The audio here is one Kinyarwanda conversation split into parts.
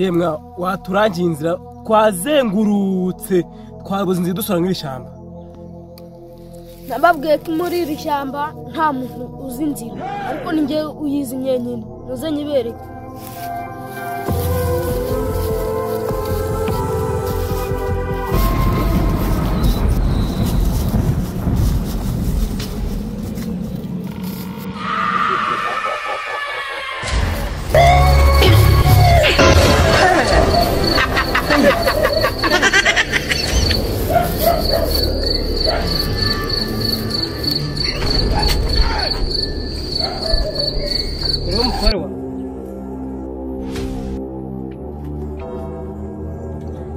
yemwe waturangiye inzira twazengurutse twabuze inzira dusura nk'iri shyamba. Nababwiye ko muri iri shyamba nta muntu uzi inzira ariko ni njye uyizi nyenyine muze nyibereke.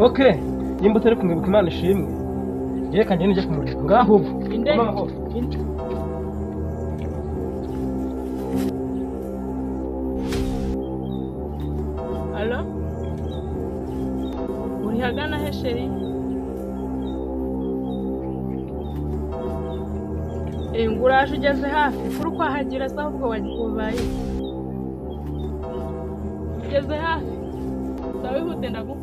Okay, nimba utari kumwibuka Imana ishimwe. Reka njye nijye kumureba. Ngaho ubu. Alo? Uri hagana he sheri? Nguraje ugeze hafi kuri kwahagira se ahubwo wabaye. Ugeze hafi. Ndabihute ndagufa.